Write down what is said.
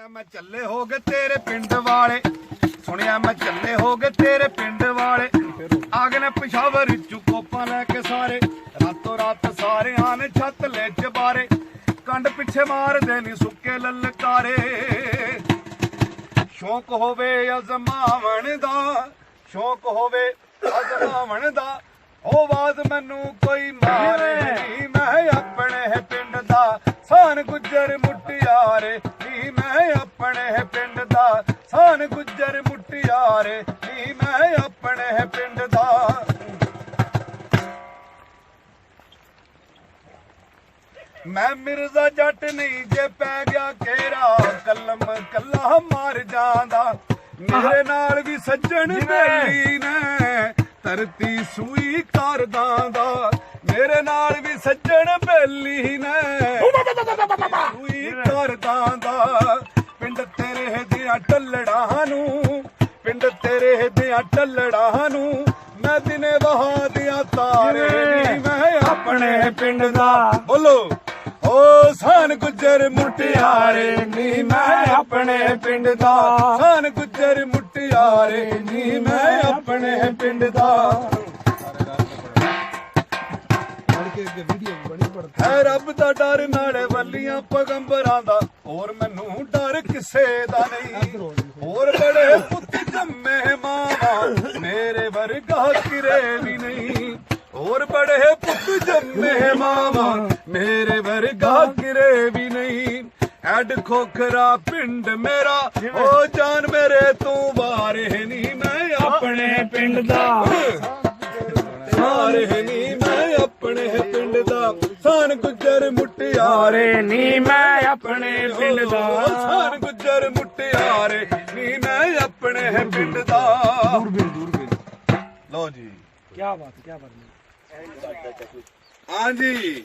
ਸੁਣਿਆ ਮੈਂ ਚੱਲੇ ਹੋ ਗਏ ਤੇਰੇ ਪਿੰਡ ਵਾਲੇ, ਸੁਣਿਆ ਮੈਂ ਚੱਲੇ ਹੋ ਗਏ ਤੇਰੇ ਪਿੰਡ ਵਾਲੇ, ਆ ਗਏ ਨੇ ਪਿਸ਼ਾਵਰ ਚੁਕੋਪਾਂ ਲੈ ਕੇ ਸਾਰੇ, ਰਾਤੋਂ ਰਾਤ ਸਾਰਿਆਂ ਨੇ ਛੱਤ ਲੈ ਚਬਾਰੇ, ਕੰਡ ਪਿੱਛੇ ਮਾਰਦੇ ਨੀ ਸੁੱਕੇ ਲਲਕਾਰੇ। ਸ਼ੌਂਕ ਹੋਵੇ ਅਜ਼ਮਾਵਣ ਦਾ, ਸ਼ੌਂਕ ਹੋਵੇ ਅਜ਼ਮਾਵਣ ਦਾ, ਉਹ ਬਾਤ ਮੈਨੂੰ ਕੋਈ ਮਾਰੇ ਨੀ, ਮੈਂ ਆਪਣੇ ਪਿੰਡ ਦਾ ਸਾਨ ਗੁੱਜਰ ਮੁਟਿਆਰੇ ਨੀ, ਮੈਂ ਆਪਣੇ ਪਿੰਡ ਦਾ ਸਾਨ ਗੁੱਜਰ ਮੁਟਿਆਰੇ ਨੀ, ਮੈਂ ਆਪਣੇ ਪਿੰਡ ਦਾ। ਮੈਂ ਮਿਰਜ਼ਾ ਜੱਟ ਨਹੀਂ ਜੇ ਪੈ ਗਿਆ ਘੇਰਾ, ਕਲਮ ਕੱਲਾ ਮਾਰ ਜਾਂਦਾ, ਮੇਰੇ ਨਾਲ ਵੀ ਸੱਜਣ ਬੇਲੀ ਨੇ ਧਰਤੀ ਸੂਈ ਕਰਦਾਂ ਦਾ, ਮੇਰੇ ਨਾਲ ਵੀ ਸੱਜਣ ਬੇਲੀ ਨੇ ਸੂਈ ਕਰਦਾਂ ਦਾ। ਪਿੰਡ ਤੇਰੇ ਦੀਆਂ ਟੱਲੜਾਂ ਨੂੰ, ਪਿੰਡ ਤੇਰੇ ਦੀਆਂ ਟੱਲੜਾਂ ਨੂੰ, ਮੈਂ ਦਿਨੇ ਵਹਾ ਦੀਆਂ ਤਾਰੇ ਨੀ, ਮੈਂ ਆਪਣੇ ਪਿੰਡ ਦਾ। ਬੋਲੋ ਓ ਸਾਨ ਗੁੱਜਰ ਮੁਟਿਆਰੇ ਨੀ, ਮੈਂ ਆਪਣੇ ਪਿੰਡ ਦਾ ਸਾਨ ਗੁੱਜਰ ਮੁਟਿਆਰੇ ਨੀ, ਮੈਂ ਆਪਣੇ ਪਿੰਡ ਦਾ। ਹੈ ਰੱਬ ਦਾ ਡਰ ਨਾਲੇ ਵੱਲੀਆਂ ਪਗੰਬਰਾਂ ਦਾ, ਹੋਰ ਮੈਨੂੰ ਡਰ ਕਿਸੇ ਦਾ ਨਹੀਂ, ਹੋਰ ਬੜੇ ਪੁੱਤ ਜੰਮੇ ਮਾਵਾਂ ਮੇਰੇ ਵਰਗਾ ਕਿਰੇ ਵੀ ਨਹੀਂ, ਹੋਰ ਬੜੇ ਪੁੱਤ ਜੰਮੇ ਮਾਵਾਂ ਮੇਰੇ ਵਰਗਾ ਕਿਰੇ ਵੀ ਨਹੀਂ। ਐਡ ਖੋਖਰਾ ਪਿੰਡ ਮੇਰਾ, ਓ ਜਾਨ ਮੇਰੇ ਤੂੰ ਬਾਰੇ ਨਹੀਂ, ਮੈਂ ਆਪਣੇ ਪਿੰਡ ਦਾ ਬਾਰੇ ਨਹੀਂ, ਮੈਂ ਆਪਣੇ ਪਿੰਡ ਦਾ ਸਾਨ ਗੁੱਜਰ ਮੁਟਿਆਰੇ ਨੀ, ਮੈਂ ਆਪਣੇ ਪਿੰਡ ਦਾ ਸਾਨ ਗੁੱਜਰ ਮੁਟਿਆਰੇ ਨੀ, ਮੈਂ ਆਪਣੇ ਪਿੰਡ ਦਾ। ਲਓ ਜੀ, ਕੀ ਬਾਤ ਹੈ, ਕੀ ਬਾਤ ਹੈ। ਹਾਂਜੀ।